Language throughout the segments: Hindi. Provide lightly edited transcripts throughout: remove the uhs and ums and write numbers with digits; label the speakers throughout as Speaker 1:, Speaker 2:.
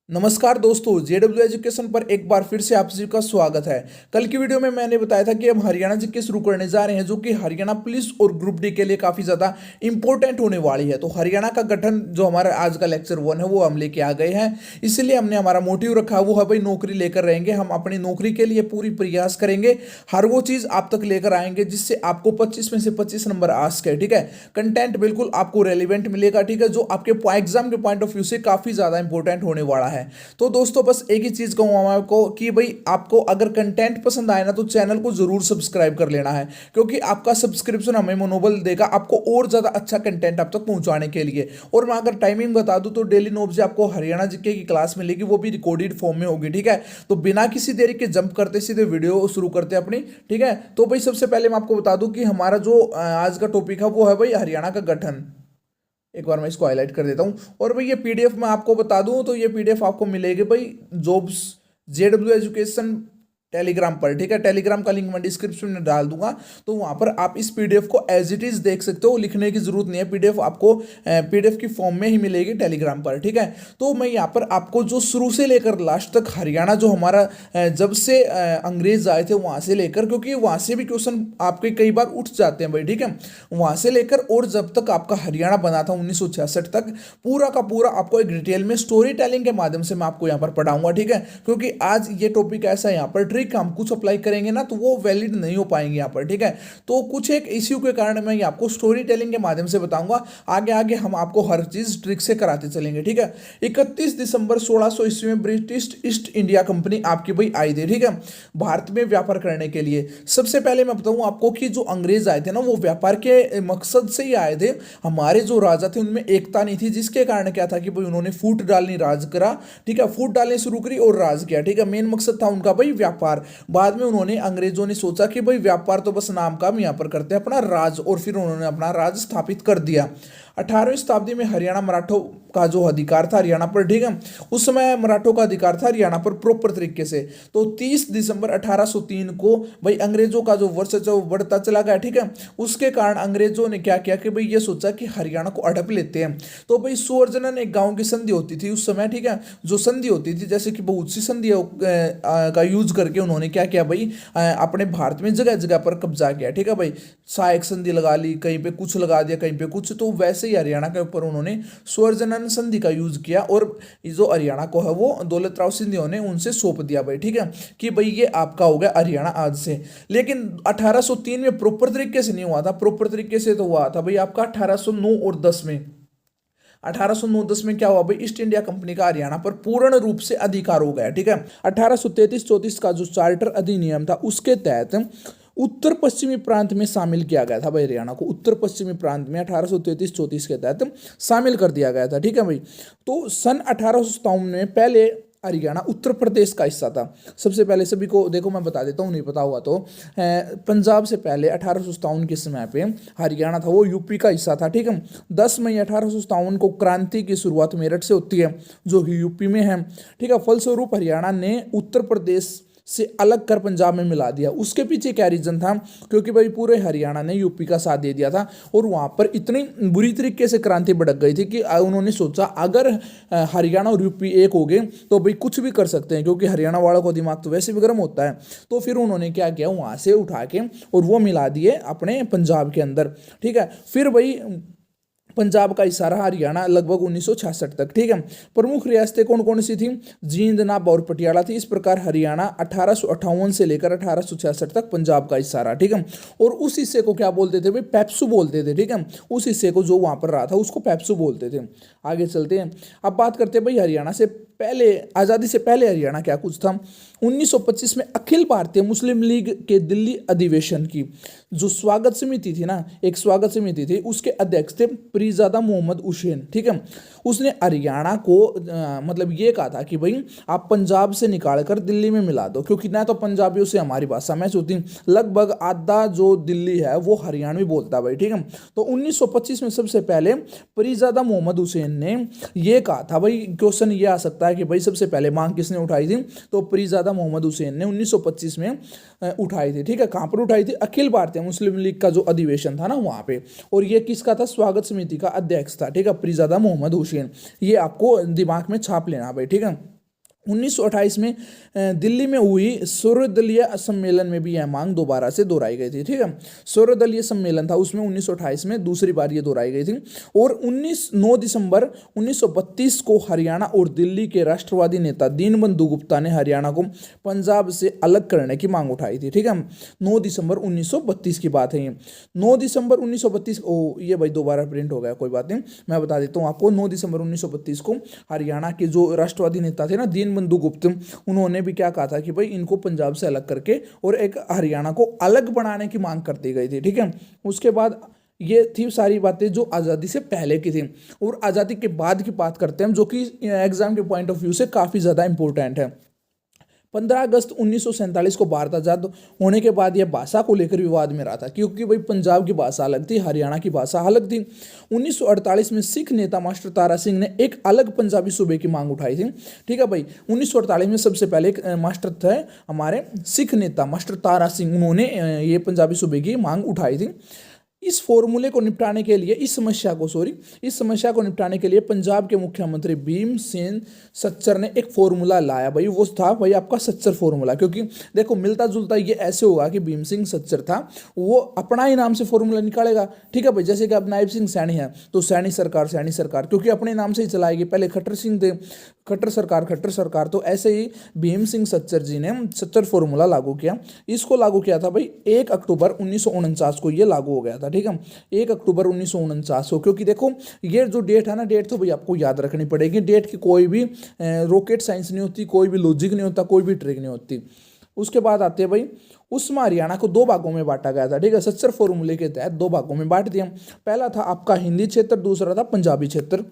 Speaker 1: नमस्कार दोस्तों, जेडब्ल्यू एजुकेशन पर एक बार फिर से आप सभी का स्वागत है। कल की वीडियो में मैंने बताया था कि हम हरियाणा जीके शुरू करने जा रहे हैं, जो कि हरियाणा पुलिस और ग्रुप डी के लिए काफी ज्यादा इंपॉर्टेंट होने वाली है। तो हरियाणा का गठन जो हमारा आज का लेक्चर 1 है वो हम लेके आ गए हैं। इसलिए हमने हमारा मोटिव रखा वो है भाई नौकरी लेकर रहेंगे। हम अपनी नौकरी के लिए पूरी प्रयास करेंगे, हर वो चीज आप तक लेकर आएंगे जिससे आपको 25 में से 25 नंबर आ सके। ठीक है, कंटेंट बिल्कुल आपको रेलिवेंट मिलेगा। ठीक है, जो आपके एग्जाम के पॉइंट ऑफ व्यू से काफी ज्यादा इंपॉर्टेंट होने वाला है। तो दोस्तों बस एक ही चीज कहूंगा आपको कि भाई आपको अगर कंटेंट पसंद आए ना तो चैनल को जरूर सब्सक्राइब कर लेना है, क्योंकि आपका सब्सक्रिप्शन हमें मनोबल देगा आपको और ज्यादा अच्छा कंटेंट आप तक पहुंचाने के लिए। और मैं अगर टाइमिंग बता दूं तो डेली 9 बजे आपको हरियाणा जीके की क्लास मिलेगी, वो भी रिकॉर्डेड फॉर्म में होगी। ठीक है, तो बिना किसी देरी के जंप करते सीधे वीडियो शुरू करते अपनी। ठीक है, तो भाई सबसे पहले मैं आपको बता दूं कि हमारा जो आज का टॉपिक है वो है भाई हरियाणा का गठन। एक बार मैं इसको हाईलाइट कर देता हूं। और भाई ये पीडीएफ मैं आपको बता दूं तो ये पीडीएफ आपको मिलेगी भाई जॉब्स जेडब्ल्यू एजुकेशन टेलीग्राम पर। ठीक है, टेलीग्राम का लिंक मैं डिस्क्रिप्शन में डाल दूंगा, तो वहां पर आप इस पीडीएफ को एज इट इज देख सकते हो, लिखने की जरूरत नहीं है। पीडीएफ आपको पीडीएफ की फॉर्म में ही मिलेगी टेलीग्राम पर। ठीक है, तो मैं यहाँ पर आपको जो शुरू से लेकर लास्ट तक हरियाणा जो हमारा जब से अंग्रेज आए थे वहां से लेकर, क्योंकि वहां से भी क्वेश्चन आपके कई बार उठ जाते हैं भाई। ठीक है, वहां से लेकर और जब तक आपका हरियाणा बना था 1966 तक, पूरा का पूरा आपको एक डिटेल में स्टोरी टेलिंग के माध्यम से मैं आपको यहाँ पर पढ़ाऊंगा। ठीक है, क्योंकि आज ये टॉपिक ऐसा है यहाँ पर ट्रिक हम कुछ अप्लाई करेंगे ना तो वो वैलिड नहीं हो पाएंगे यहाँ पर। ठीक है, तो कुछ एक इश्यू के कारण मैं आपको स्टोरी टेलिंग के माध्यम से बताऊंगा। आगे आगे हम आपको हर चीज ट्रिक से कराते चलेंगे। ठीक है, 31 दिसंबर 1600 ईस्वी में ब्रिटिश ईस्ट इंडिया कंपनी आपकी भाई आई थी। ठीक है, भारत में व्यापार करने के लिए। सबसे पहले मैं बताऊं आपको कि जो अंग्रेज आए थे ना वो व्यापार के मकसद से ही आए थे। हमारे जो राजा थे उनमें एकता नहीं थी, जिसके कारण क्या था कि भाई उन्होंने फूट डालनी राज करा। ठीक है, फूट डालनी शुरू करी और राज किया। ठीक है, मेन मकसद था उनका भाई व्यापार। बाद में उन्होंने अंग्रेजों ने सोचा कि भाई व्यापार तो बस नाम का, हम यहाँ पर करते हैं अपना राज, और फिर उन्होंने अपना राज स्थापित कर दिया। 18वीं शताब्दी में हरियाणा मराठों का जो अधिकार था हरियाणा पर। ठीक है, उस समय मराठों का अधिकार था हरियाणा पर प्रॉपर तरीके से। तो 30 दिसंबर 1803 को भाई अंग्रेजों का जो वर्चस्व वो बढ़ता चला गया। ठीक है, उसके कारण अंग्रेजों ने क्या किया कि भाई ये सोचा कि हरियाणा को अड़प लेते हैं। तो भाई सुअर्जनन एक गांव की संधि होती थी उस समय। ठीक है, जो संधि होती थी जैसे कि बहुत सी संधियों का यूज करके उन्होंने क्या किया भाई अपने भारत में जगह जगह पर कब्जा किया। ठीक है भाई, सहायक संधि लगा ली, कहीं पे कुछ लगा दिया, कहीं पे कुछ। तो वैसे ही हरियाणा के ऊपर उन्होंने स्वर्जनन संधि का यूज किया, और जो हरियाणा को है वो दौलत राव सिंधिया ने उनसे सौंप दिया भाई। ठीक है, कि भाई ये आपका हो गया हरियाणा आज से। लेकिन 1803 में प्रॉपर तरीके से नहीं हुआ था। प्रॉपर तरीके से तो हुआ था भाई आपका 1809 और 10 में। 1809-10 में क्या हुआ भाई, ईस्ट इंडिया कंपनी का हरियाणा पर पूर्ण रूप से अधिकार हो गया। ठीक है, 1833-34 का जो चार्टर अधिनियम था उसके तहत उत्तर पश्चिमी प्रांत में शामिल किया गया था भाई। हरियाणा को उत्तर पश्चिमी प्रांत में 1833-34 के तहत शामिल कर दिया गया था। ठीक है भाई, तो सन 1857 में पहले हरियाणा उत्तर प्रदेश का हिस्सा था। सबसे पहले सभी को देखो मैं बता देता हूँ, नहीं पता हुआ तो पंजाब से पहले 1857 के समय पे हरियाणा था वो यूपी का हिस्सा था। ठीक है, 10 मई 1857 को क्रांति की शुरुआत मेरठ से होती है जो यूपी में है। ठीक है, फलस्वरूप हरियाणा ने उत्तर प्रदेश से अलग कर पंजाब में मिला दिया। उसके पीछे क्या रीजन था, क्योंकि भाई पूरे हरियाणा ने यूपी का साथ दे दिया था, और वहां पर इतनी बुरी तरीके से क्रांति भड़क गई थी कि उन्होंने सोचा अगर हरियाणा और यूपी एक हो गए तो भाई कुछ भी कर सकते हैं, क्योंकि हरियाणा वालों का दिमाग तो वैसे भी गर्म होता है। तो फिर उन्होंने क्या किया, वहां से उठा के और वो मिला दिए अपने पंजाब के अंदर। ठीक है, फिर भाई पंजाब का हिस्सा रहा हरियाणा लगभग 1966 तक। ठीक है, प्रमुख रियासतें कौन कौन सी थी, जींद, नाब और पटियाला थी। इस प्रकार हरियाणा 1858 से लेकर 1866 तक पंजाब का हिस्सा रहा। ठीक है, और उस हिस्से को क्या बोलते थे भाई, पेप्सू बोलते थे। ठीक है, उस हिस्से को जो वहां पर रहा था उसको पेप्सू बोलते थे। आगे चलते हैं, अब बात करते हैं भाई हरियाणा से पहले, आज़ादी से पहले हरियाणा क्या कुछ था। 1925 में अखिल भारतीय मुस्लिम लीग के दिल्ली अधिवेशन की जो स्वागत समिति थी ना, एक स्वागत समिति थी, उसके अध्यक्ष थे पीरजादा मोहम्मद हुसैन। ठीक है, उसने हरियाणा को मतलब ये कहा था कि भाई आप पंजाब से निकाल कर दिल्ली में मिला दो, क्योंकि ना तो पंजाबियों से हमारी भाषा मैच होती, लगभग आधा जो दिल्ली है वो हरियाणवी बोलता है भाई। ठीक है, तो 1925 में सबसे पहले पीरजादा मोहम्मद हुसैन ने ये कहा था भाई, क्वेश्चन ये आ सकता है कि भाई सबसे पहले मांग किसने उठाई थी, तो पीरजादा मोहम्मद हुसैन ने 1925 में उठाई थी। ठीक है, कहां पर उठाई थी, अखिल भारतीय मुस्लिम लीग का जो अधिवेशन था ना वहां पे, और ये किसका था, स्वागत समिति का अध्यक्ष था। ठीक है, पीरजादा मोहम्मद हुसैन, ये आपको दिमाग में छाप लेना भाई। ठीक है, 1928 में दिल्ली में हुई सर्वदलीय सम्मेलन में भी यह मांग दोबारा से दोहराई गई थी। ठीक है, सर्वदलीय सम्मेलन था उसमें 1928 में दूसरी बार ये दोहराई गई थी। और 9 दिसंबर 1932 को हरियाणा और दिल्ली के राष्ट्रवादी नेता दीनबंधु गुप्ता ने हरियाणा को पंजाब से अलग करने की मांग उठाई थी। ठीक है, 9 दिसंबर 1932 की बात है ये। 9 दिसंबर 1932, ये भाई दोबारा प्रिंट हो गया, कोई बात नहीं, मैं बता देता हूँ आपको। 9 दिसंबर 1932 को हरियाणा के जो राष्ट्रवादी नेता थे ना दीनबंधु गुप्ता, उन्होंने भी क्या कहा था कि भाई इनको पंजाब से अलग करके और एक हरियाणा को अलग बनाने की मांग कर दी गई थी। ठीक है, उसके बाद ये थी सारी बातें जो आज़ादी से पहले की थी। और आज़ादी के बाद की बात करते हैं हम, जो कि एग्जाम के पॉइंट ऑफ व्यू से काफ़ी ज़्यादा इंपॉर्टेंट है। 15 अगस्त 1947 को भारत आज़ाद होने के बाद यह भाषा को लेकर विवाद में रहा था, क्योंकि भाई पंजाब की भाषा अलग थी, हरियाणा की भाषा अलग थी। 1948 में सिख नेता मास्टर तारा सिंह ने एक अलग पंजाबी सूबे की मांग उठाई थी। ठीक है भाई, 1948 में सबसे पहले एक मास्टर थे हमारे सिख नेता मास्टर तारा सिंह, उन्होंने ये पंजाबी सूबे की मांग उठाई थी। इस फॉर्मूले को निपटाने के लिए इस समस्या को निपटाने के लिए पंजाब के मुख्यमंत्री भीम सेन सच्चर ने एक फॉर्मूला लाया भाई, वो था भाई आपका सच्चर फॉर्मूला। क्योंकि देखो मिलता जुलता ये ऐसे होगा कि भीम सिंह सच्चर था, वो अपना ही नाम से फॉर्मूला निकालेगा। ठीक है भाई, जैसे कि अब नायब सिंह सैनी है तो सैनी सरकार, क्योंकि अपने नाम से ही चलाएगी। पहले खट्टर सिंह थे, खट्टर सरकार, तो ऐसे ही भीम सिंह सच्चर जी ने सच्चर फॉर्मूला लागू किया। इसको लागू किया था भाई 1 अक्टूबर 1949 को ये लागू हो गया था। ठीक है, 1 अक्टूबर 1949 को, क्योंकि देखो ये जो डेट है ना, डेट तो भाई आपको याद रखनी पड़ेगी। डेट की कोई भी रॉकेट साइंस नहीं होती, कोई भी लॉजिक नहीं होता, कोई भी ट्रिक नहीं होती। उसके बाद आते हैं भाई, उसमें हरियाणा को 2 भागों में बांटा गया था। ठीक है, सच्चर फॉर्मूले के तहत 2 भागों में बांट दिया। पहला था आपका हिंदी क्षेत्र, दूसरा था पंजाबी क्षेत्र।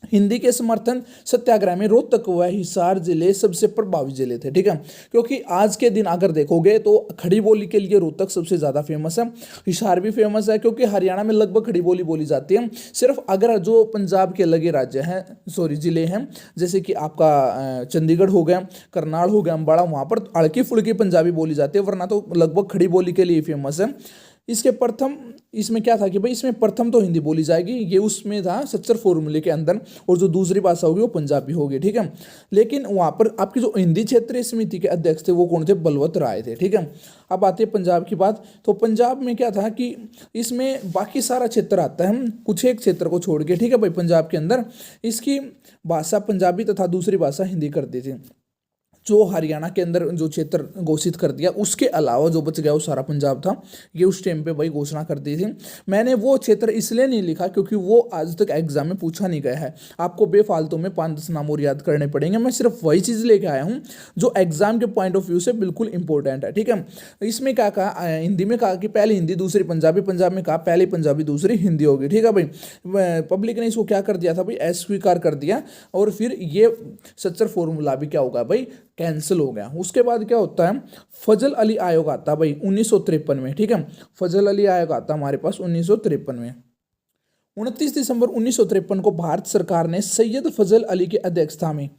Speaker 1: हिंदी के समर्थन सत्याग्रह में रोहतक व हिसार जिले सबसे प्रभावी जिले थे। ठीक है, क्योंकि आज के दिन अगर देखोगे तो खड़ी बोली के लिए रोहतक सबसे ज़्यादा फेमस है, हिसार भी फेमस है, क्योंकि हरियाणा में लगभग खड़ी बोली बोली जाती है। सिर्फ अगर जो पंजाब के लगे राज्य हैं, जिले हैं, जैसे कि आपका चंडीगढ़ हो गया, करनाल हो गया, अम्बाड़ा, वहाँ पर हल्की फुल्की पंजाबी बोली जाती है, वरना तो लगभग खड़ी बोली के लिए फेमस है। इसमें क्या था कि भाई इसमें प्रथम तो हिंदी बोली जाएगी, ये उसमें था सच्चर फॉर्मूले के अंदर, और जो दूसरी भाषा होगी वो पंजाबी होगी। ठीक है, लेकिन वहाँ पर आपकी जो हिंदी क्षेत्रीय समिति के अध्यक्ष थे वो कौन थे? बलवंत राय थे। ठीक है, अब आते हैं पंजाब की बात। तो पंजाब में क्या था कि इसमें बाकी सारा क्षेत्र आता है, कुछ एक क्षेत्र को छोड़ के। ठीक है भाई, पंजाब के अंदर इसकी भाषा पंजाबी तथा दूसरी भाषा हिंदी कर दी थी। जो हरियाणा के अंदर जो क्षेत्र घोषित कर दिया, उसके अलावा जो बच गया वो सारा पंजाब था, ये उस टाइम पे भाई घोषणा कर दी थी। मैंने वो क्षेत्र इसलिए नहीं लिखा क्योंकि वो आज तक एग्जाम में पूछा नहीं गया है, आपको बेफालतू में 5-10 नाम और याद करने पड़ेंगे। मैं सिर्फ वही चीज़ लेके आया हूँ जो एग्जाम के पॉइंट ऑफ व्यू से बिल्कुल इंपॉर्टेंट है। ठीक है, इसमें क्या कहा, हिंदी में कहा कि पहली हिंदी दूसरी पंजाबी, पंजाब में कहा पहली पंजाबी दूसरी हिंदी होगी। ठीक है भाई, पब्लिक ने इसको क्या कर दिया था भाई, अस्वीकार कर दिया, और फिर ये सच्चर फॉर्मूला भी क्या होगा भाई, कैंसिल हो गया। उसके बाद क्या होता है, फजल अली आयोग आता भाई 1953 में। ठीक है, फजल अली आयोग आता हमारे पास 1953 में। 29 दिसंबर 1953 को भारत सरकार ने सैयद फजल अली की अध्यक्षता में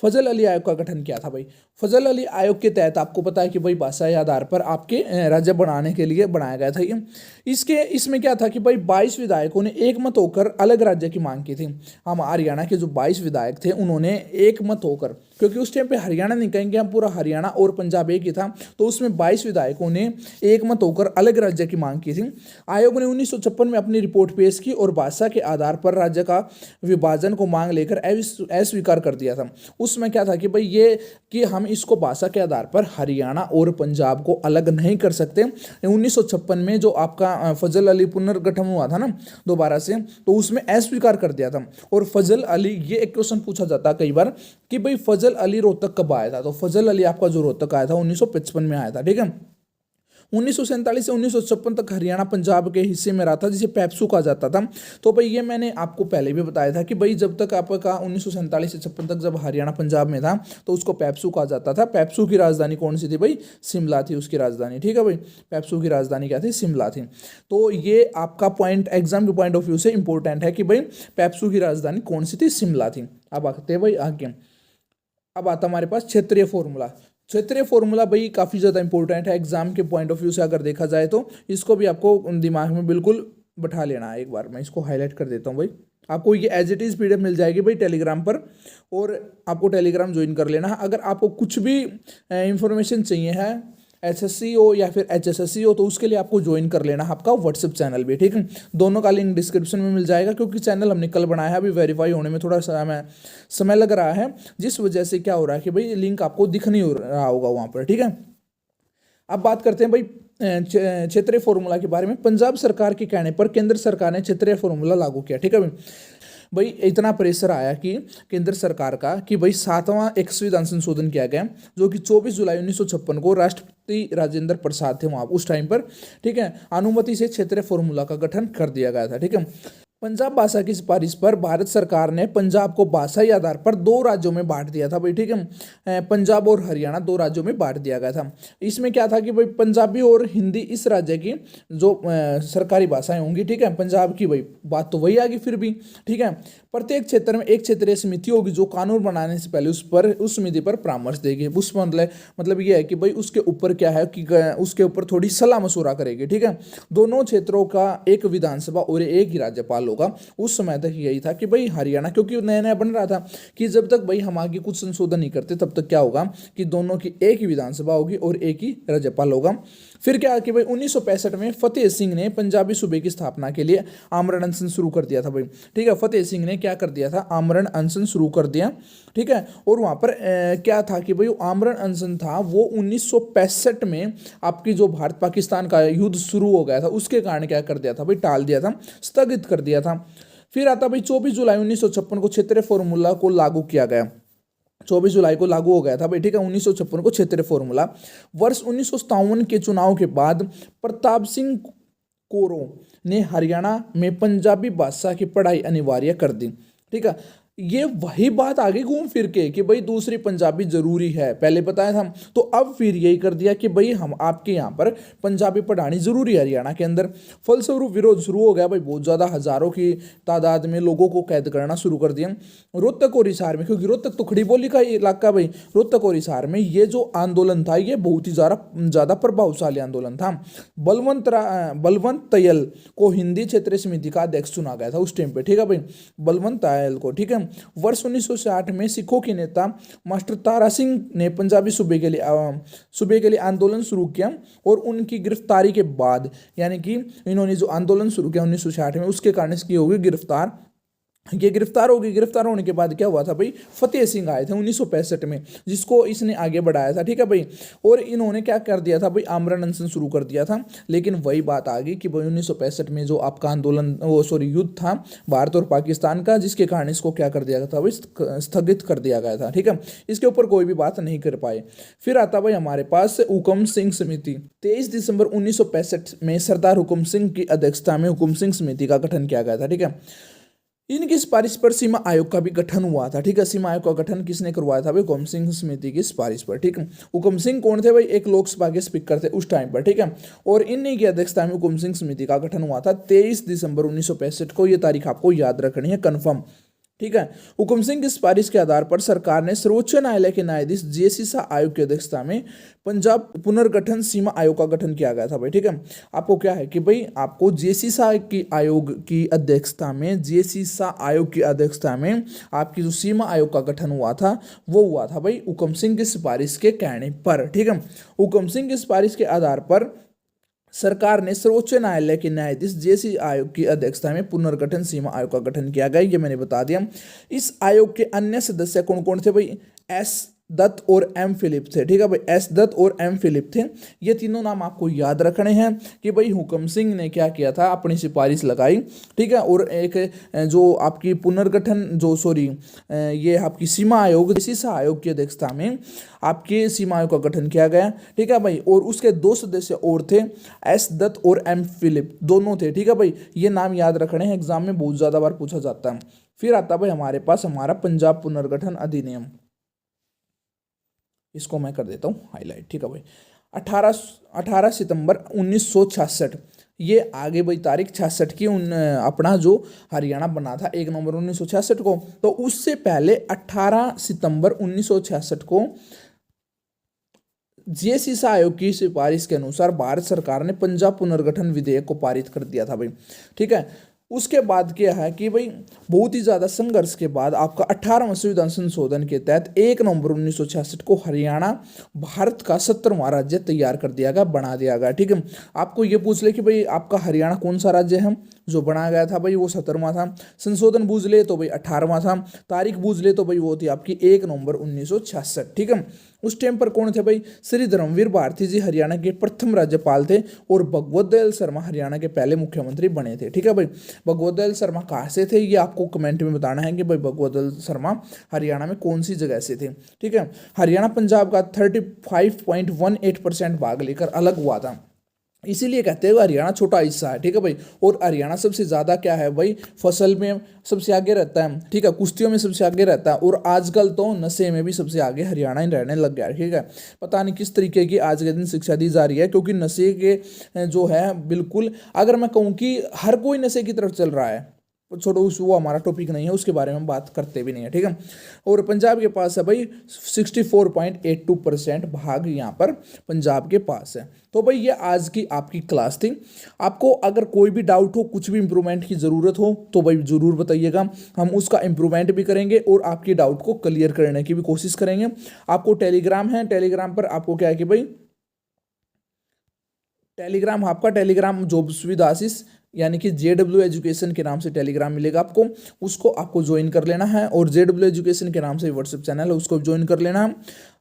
Speaker 1: फजल अली आयोग का गठन किया था भाई। फजल अली आयोग के तहत आपको पता है कि भाई भाषा के आधार पर आपके राज्य बनाने के लिए बनाया गया था ये। इसमें क्या था कि भाई 22 विधायकों ने एक मत होकर अलग राज्य की मांग की थी। हम हरियाणा के जो 22 विधायक थे उन्होंने एक मत होकर, क्योंकि उस टाइम पे हरियाणा नहीं कहेंगे हम, पूरा हरियाणा और पंजाब एक ही था, तो उसमें 22 विधायकों ने एक मत होकर अलग राज्य की मांग की थी। आयोग ने 1956 में अपनी रिपोर्ट पेश की और भाषा के आधार पर राज्य का विभाजन को मांग लेकर अस्वीकार कर दिया था। उसमें क्या था कि भाई ये कि हम इसको भाषा के आधार पर हरियाणा और पंजाब को अलग नहीं कर सकते। 1956 में जो आपका फजल अली पुनर्गठन हुआ था ना दोबारा से, तो उसमें अस्वीकार कर दिया था। और फजल अली, ये एक क्वेश्चन पूछा जाता है कई बार कि भाई फजल अली रोहतक कब आया था, तो फजल अली आपका जो रोहतक आया था 1955 में आया था। ठीक है, 1947 से 1956 तक हरियाणा पंजाब के हिस्से में रहा था, जिसे पेप्सू कहा जाता था। तो भाई ये मैंने आपको पहले भी बताया था कि भाई जब तक आपका 1947 से 56 तक जब हरियाणा पंजाब में था तो उसको पेप्सू कहा जाता था। पेप्सू की राजधानी कौन सी थी भाई, शिमला थी उसकी राजधानी। ठीक है भाई, पेप्सू की राजधानी क्या थी, शिमला थी। तो ये आपका पॉइंट एग्जाम के पॉइंट ऑफ व्यू से इंपॉर्टेंट है कि भाई पेप्सू की राजधानी कौन सी थी, शिमला थी। अब आते हैं भाई आगे, अब आता हमारे पास क्षेत्रीय फॉर्मूला। क्षेत्रीय फॉर्मूला भाई काफ़ी ज़्यादा इंपॉर्टेंट है एग्जाम के पॉइंट ऑफ व्यू से अगर देखा जाए तो इसको भी आपको दिमाग में बिल्कुल बैठा लेना है। एक बार मैं इसको हाईलाइट कर देता हूँ भाई। आपको ये एज इट इज़ PDF मिल जाएगी भाई टेलीग्राम पर, और आपको टेलीग्राम ज्वाइन कर लेना है। अगर आपको कुछ भी इंफॉर्मेशन चाहिए है, SSC हो या फिर HSSC हो, तो उसके लिए आपको ज्वाइन कर लेना है आपका व्हाट्सएप चैनल भी, ठीक है। दोनों का लिंक डिस्क्रिप्शन में मिल जाएगा, क्योंकि चैनल हमने कल बनाया है, अभी वेरीफाई होने में थोड़ा समय लग रहा है, जिस वजह से क्या हो रहा है कि भाई लिंक आपको दिख नहीं हो रहा होगा वहाँ पर, ठीक है। अब बात करते हैं भाई क्षेत्रीय फॉर्मूला के बारे में। पंजाब सरकार के कहने पर केंद्र सरकार ने क्षेत्रीय फॉर्मूला लागू किया, ठीक है भाई। भाई इतना प्रेशर आया कि केंद्र सरकार का कि भाई 7वां एक संविधान संशोधन किया गया, जो कि 24 जुलाई 1956 को राष्ट्रपति राजेंद्र प्रसाद थे वहाँ उस टाइम पर, ठीक है, अनुमति से क्षेत्रीय फॉर्मूला का गठन कर दिया गया था, ठीक है। पंजाब भाषा की सिफारिश पर भारत सरकार ने पंजाब को भाषाई आधार पर 2 राज्यों में बांट दिया था भाई, ठीक है। पंजाब और हरियाणा 2 राज्यों में बांट दिया गया था। इसमें क्या था कि भाई पंजाबी और हिंदी इस राज्य की जो सरकारी भाषाएं होंगी, ठीक है। पंजाब की भाई बात तो वही आ गई फिर भी, ठीक है। प्रत्येक क्षेत्र में एक क्षेत्रीय समिति होगी जो कानून बनाने से पहले उस समिति पर परामर्श देगी। उस मतलब ये है कि भाई उसके ऊपर क्या है कि उसके ऊपर थोड़ी सलाह मशुरा करेगी, ठीक है। दोनों क्षेत्रों का एक विधानसभा और एक ही राज्यपाल होगा। उस समय तक यही था कि भाई हरियाणा, क्योंककि नया नया बन रहा था कि जब तक भाई हम आगे कुछ संशोधन नहीं करते तब तक क्या होगा कि दोनों की एक ही विधानसभा होगी और एक ही राज्यपाल होगा। फिर क्या कि भाई 1965 में फतेह सिंह ने पंजाबी सूबे की स्थापना के लिए आमरण अनशन शुरू कर दिया था भाई, ठीक है। फतेह सिंह ने क्या कर दिया था, आमरण अनशन शुरू कर दिया, ठीक है। और वहां पर क्या था कि भाई आमरण अनशन था वो 1965 में आपकी जो भारत पाकिस्तान का युद्ध शुरू हो गया था उसके कारण क्या कर दिया था भाई, टाल दिया था, स्थगित कर दिया था। फिर आता भाई 24 जुलाई 1956 को क्षेत्रीय फॉर्मूला को लागू किया गया, 24 जुलाई को लागू हो गया था भाई, ठीक है। 1956 को क्षेत्रीय फॉर्मूला। वर्ष 1957 के चुनाव के बाद प्रताप सिंह कोरो ने हरियाणा में पंजाबी भाषा की पढ़ाई अनिवार्य कर दी, ठीक है। ये वही बात आगे घूम फिर के कि भाई दूसरी पंजाबी जरूरी है, पहले बताया था, तो अब फिर यही कर दिया कि भाई हम आपके यहाँ पर पंजाबी पढ़ानी जरूरी है हरियाणा के अंदर। फलस्वरूप विरोध शुरू हो गया भाई, बहुत ज़्यादा हजारों की तादाद में लोगों को कैद करना शुरू कर दिया। रोहतक और हिसार में, क्योंकि रोहतक तो खड़ी बोली का इलाका भाई, रोहतक और हिसार में ये जो आंदोलन था ये बहुत ही ज़्यादा प्रभावशाली आंदोलन था। बलवंत तयल को हिंदी क्षेत्रीय समिति का अध्यक्ष चुना गया था उस टाइम पे, ठीक है भाई, बलवंत तयल को, ठीक है। वर्ष 1960 में सिखों के नेता मास्टर तारा सिंह ने पंजाबी सूबे के लिए आंदोलन शुरू किया, और उनकी गिरफ्तारी के बाद, यानी कि इन्होंने जो आंदोलन शुरू किया 1960 में, उसके कारण इसकी होगी गिरफ्तार, ये गिरफ्तार हो गई। गिरफ्तार होने के बाद क्या हुआ था भाई, फतेह सिंह आए थे 1965 में, जिसको इसने आगे बढ़ाया था, ठीक है भाई। और इन्होंने क्या कर दिया था भाई, आमरण अनशन शुरू कर दिया था। लेकिन वही बात आ गई कि भाई 1965 में जो आपका युद्ध था भारत और पाकिस्तान का, जिसके कारण इसको क्या कर दिया था भाई, स्थगित कर दिया गया था, ठीक है। इसके ऊपर कोई भी बात नहीं कर पाए। फिर आता भाई हमारे पास हुकुम सिंह समिति। 23 दिसंबर 1965 में सरदार हुकुम सिंह की अध्यक्षता में हुकुम सिंह समिति का गठन किया गया था, ठीक है। इनकी सिफारिश पर सीमा आयोग का भी गठन हुआ था, ठीक है। सीमा आयोग का गठन किसने करवाया था भाई, हुकुम सिंह समिति की सिफारिश पर, ठीक है। हुकुम सिंह कौन थे भाई, एक लोकसभा के स्पीकर थे उस टाइम पर, ठीक है। और इन्हीं की अध्यक्षता में हुकुम सिंह समिति का गठन हुआ था 23 दिसंबर 1965 को। ये तारीख आपको याद रखनी है कन्फर्म, ठीक है। हुकुम सिंह की सिफारिश के आधार पर सरकार ने सर्वोच्च न्यायालय के न्यायाधीश JC शाह आयोग की अध्यक्षता में पंजाब पुनर्गठन सीमा आयोग का गठन किया गया था भाई, ठीक है। आपको क्या है कि भाई आपको JC शाह की आयोग की अध्यक्षता में, JC शाह आयोग की अध्यक्षता में आपकी जो सीमा आयोग का गठन हुआ था वो हुआ था भाई हुकुम सिंह की सिफारिश के कहने पर, ठीक है। हुकुम सिंह की सिफारिश के आधार पर सरकार ने सर्वोच्च न्यायालय के न्यायाधीश JC आयोग की अध्यक्षता में पुनर्गठन सीमा आयोग का गठन किया गया, ये मैंने बता दिया। इस आयोग के अन्य सदस्य कौन कौन थे भाई, S दत्त और M फिलिप थे, ठीक है भाई, S दत्त और M फिलिप थे। ये तीनों नाम आपको याद रखने हैं कि भाई हुकुम सिंह ने क्या किया था, अपनी सिफारिश लगाई, ठीक है। और एक जो आपकी पुनर्गठन ये आपकी सीमा आयोग, JC शाह आयोग की अध्यक्षता में आपके सीमा आयोग का गठन किया गया, ठीक है भाई। और उसके 2 सदस्य और थे, S दत्त और M फिलिप, दोनों थे, ठीक है भाई। ये नाम याद रखने हैं, एग्जाम में बहुत ज़्यादा बार पूछा जाता है। फिर आता भाई हमारे पास हमारा पंजाब पुनर्गठन अधिनियम, इसको मैं कर देता हूँ हाईलाइट, ठीक है भाई। 18 सितंबर 1966, ये आगे भाई तारीख 66 की अपना जो हरियाणा बना था 1 नवंबर 1966 को, तो उससे पहले 18 सितंबर 1966 को JC शाह आयोग की सिफारिश के अनुसार भारत सरकार ने पंजाब पुनर्गठन विधेयक को पारित कर दिया था भाई, ठीक है। उसके बाद क्या है कि भाई बहुत ही ज़्यादा संघर्ष के बाद आपका 18वां संविधान संशोधन के तहत 1 नवंबर 1966 को हरियाणा भारत का 70वां राज्य तैयार कर दिया गया, बना दिया गया। ठीक है, आपको ये पूछ ले कि भाई आपका हरियाणा कौन सा राज्य है जो बनाया गया था, भाई वो 70वां था। संशोधन बूझ ले तो भाई 18वां था। तारीख बूझ ले तो भाई वो थी आपकी 1 नवंबर 1966। ठीक है, उस टाइम पर कौन थे भाई? श्री धर्मवीर भारती जी हरियाणा के प्रथम राज्यपाल थे और भगवत दयाल शर्मा हरियाणा के पहले मुख्यमंत्री बने थे। ठीक है भाई, भगवत दयाल शर्मा कहाँ से थे ये आपको कमेंट में बताना है कि भाई भगवत दयाल शर्मा हरियाणा में कौन सी जगह से थे। ठीक है, हरियाणा पंजाब का 35.18% भाग लेकर अलग हुआ था, इसीलिए कहते हैं हरियाणा छोटा हिस्सा है। ठीक है भाई, और हरियाणा सबसे ज़्यादा क्या है भाई? फसल में सबसे आगे रहता है। ठीक है, कुश्तियों में सबसे आगे रहता है और आजकल तो नशे में भी सबसे आगे हरियाणा ही रहने लग गया है। ठीक है, पता नहीं किस तरीके की आज के दिन शिक्षा दी जा रही है, क्योंकि नशे के जो है बिल्कुल, अगर मैं कहूँ कि हर कोई नशे की तरफ चल रहा है, छोड़ो उस, वो हमारा टॉपिक नहीं है, उसके बारे में बात करते भी नहीं है। ठीक है, और पंजाब के पास है भाई 64.82% भाग यहाँ पर पंजाब के पास है। तो भाई ये आज की आपकी क्लास थी। आपको अगर कोई भी डाउट हो, कुछ भी इंप्रूवमेंट की ज़रूरत हो तो भाई ज़रूर बताइएगा, हम उसका इंप्रूवमेंट भी करेंगे और आपकी डाउट को क्लियर करने की भी कोशिश करेंगे। आपको टेलीग्राम है, टेलीग्राम पर आपको क्या है कि भाई टेलीग्राम, आपका टेलीग्राम जॉब सुविधा आशीष यानी कि JW एजुकेशन के नाम से टेलीग्राम मिलेगा आपको, उसको आपको ज्वाइन कर लेना है। और JW एजुकेशन के नाम से व्हाट्सएप चैनल है, उसको ज्वाइन कर लेना है।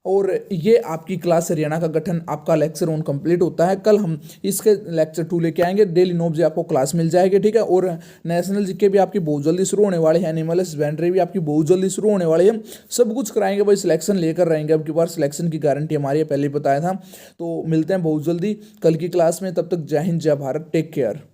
Speaker 1: और ये आपकी क्लास हरियाणा का गठन आपका लेक्चर 1 कंप्लीट होता है। कल हम इसके लेक्चर 2 लेके आएंगे, डेली 9 बजे आपको क्लास मिल जाएगी। ठीक है, और नेशनल जीके भी आपकी बहुत जल्दी शुरू होने वाले हैं, एनिमल हस्बेंड्री भी आपकी बहुत जल्दी शुरू होने वाली है। सब कुछ कराएंगे भाई, सिलेक्शन लेकर रहेंगे। अब की बार सिलेक्शन की गारंटी हमारी है, पहले ही बताया था। तो मिलते हैं बहुत जल्दी कल की क्लास में, तब तक जय हिंद जय भारत, टेक केयर।